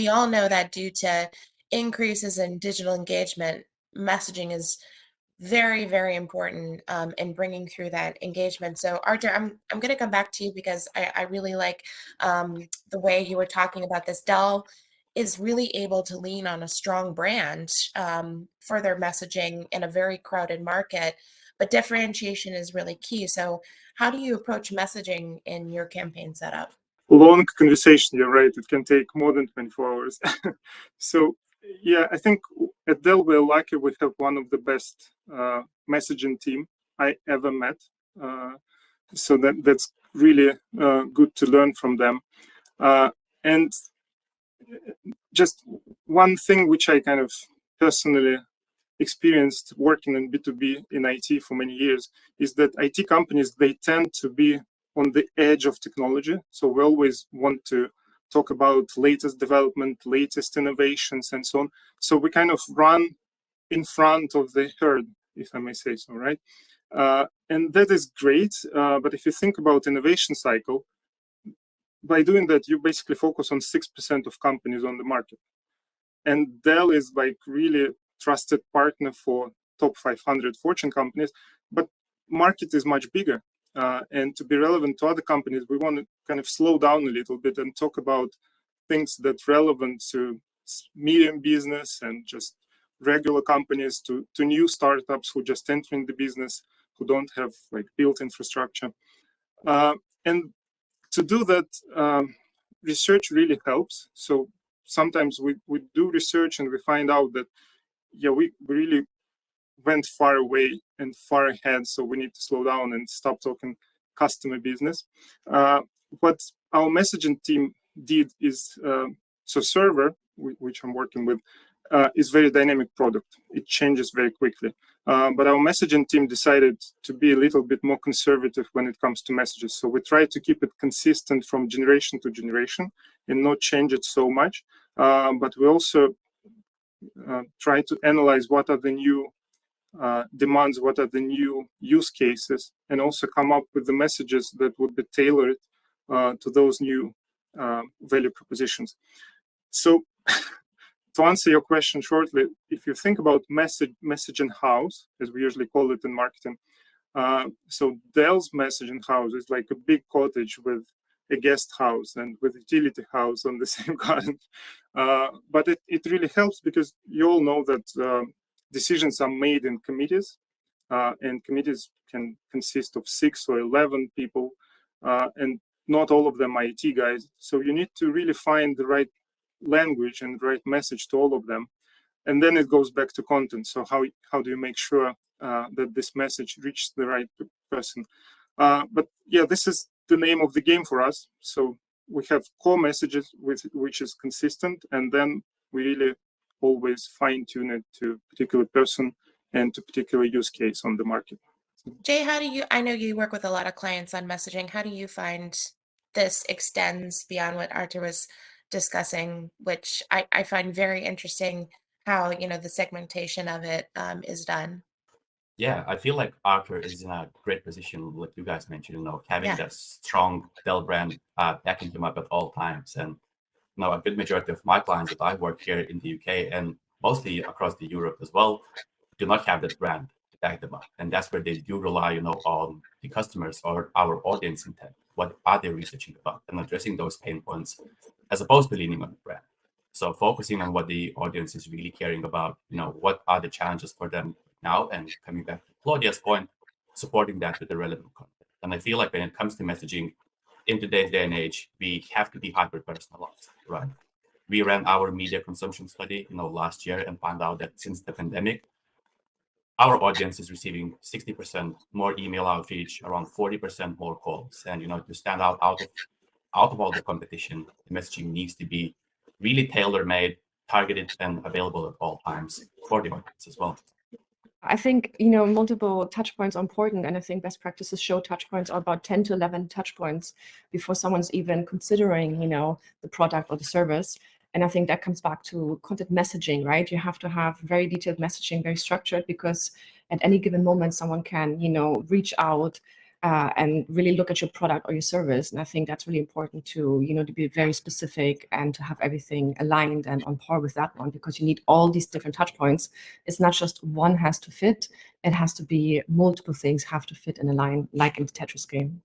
we all know that due to increases in digital engagement, messaging is very, very important in bringing through that engagement. So Arthur, I'm going to come back to you because I really like the way you were talking about this. Dell is really able to lean on a strong brand for their messaging in a very crowded market, but differentiation is really key. So how do you approach messaging in your campaign setup? Long conversation, you're right. It can take more than 24 hours. So yeah, I think at Dell we're lucky we have one of the best messaging team I ever met. So that's really good to learn from them. And just one thing which I kind of personally experienced working in B2B in IT for many years is that IT companies, they tend to be on the edge of technology. So we always want to talk about latest development, latest innovations, and so on. So we kind of run in front of the herd, if I may say so, right? And that is great. But if you think about innovation cycle, by doing that, you basically focus on 6% of companies on the market. And Dell is like really trusted partner for top 500 Fortune companies, but market is much bigger. And to be relevant to other companies, we want to kind of slow down a little bit and talk about things that relevant to medium business and just regular companies, to new startups who just entering the business, who don't have like built infrastructure. And to do that, research really helps. So sometimes we do research and we find out that, yeah, we really went far away and far ahead. So we need to slow down and stop talking customer business. What our messaging team did is, so Server, which I'm working with, is very dynamic product. It changes very quickly. But our messaging team decided to be a little bit more conservative when it comes to messages. So we try to keep it consistent from generation to generation and not change it so much. But we also try to analyze what are the new demands, what are the new use cases, and also come up with the messages that would be tailored to those new value propositions. So to answer your question shortly, if you think about messaging house, as we usually call it in marketing, so Dell's messaging house is like a big cottage with a guest house and with utility house on the same garden. But it really helps because you all know that decisions are made in committees, and committees can consist of 6 or 11 people, and not all of them are IT guys. So you need to really find the right language and right message to all of them, and then it goes back to content. So how do you make sure that this message reaches the right person? But yeah, this is the name of the game for us. So we have core messages which is consistent, and then we really always fine tune it to a particular person and to particular use case on the market. Jay, I know you work with a lot of clients on messaging. How do you find this extends beyond what Arthur was discussing, which I find very interesting how, the segmentation of it is done? Yeah, I feel like Arthur is in a great position, like you guys mentioned, having that strong Dell brand backing him up at all times. And a good majority of my clients that I work here in the UK and mostly across the Europe as well do not have that brand to back them up. And that's where they do rely, on the customers or our audience intent. What are they researching about and addressing those pain points as opposed to leaning on the brand. So focusing on what the audience is really caring about, what are the challenges for them now, and coming back to Claudia's point, supporting that with the relevant content. And I feel like when it comes to messaging in today's day and age, we have to be hyper-personalized, right? We ran our media consumption study, last year and found out that since the pandemic, our audience is receiving 60% more email outreach, around 40% more calls. And, to stand out of all the competition, the messaging needs to be really tailor-made, targeted, and available at all times for the audience as well. I think, multiple touch points are important. And I think best practices show touch points are about 10 to 11 touch points before someone's even considering, the product or the service. And I think that comes back to content messaging, right? You have to have very detailed messaging, very structured, because at any given moment, someone can, reach out and really look at your product or your service. And I think that's really important to, you know, to be very specific and to have everything aligned and on par with that one, because you need all these different touch points. It's not just one has to fit, it has to be multiple things have to fit and align, like in the Tetris game.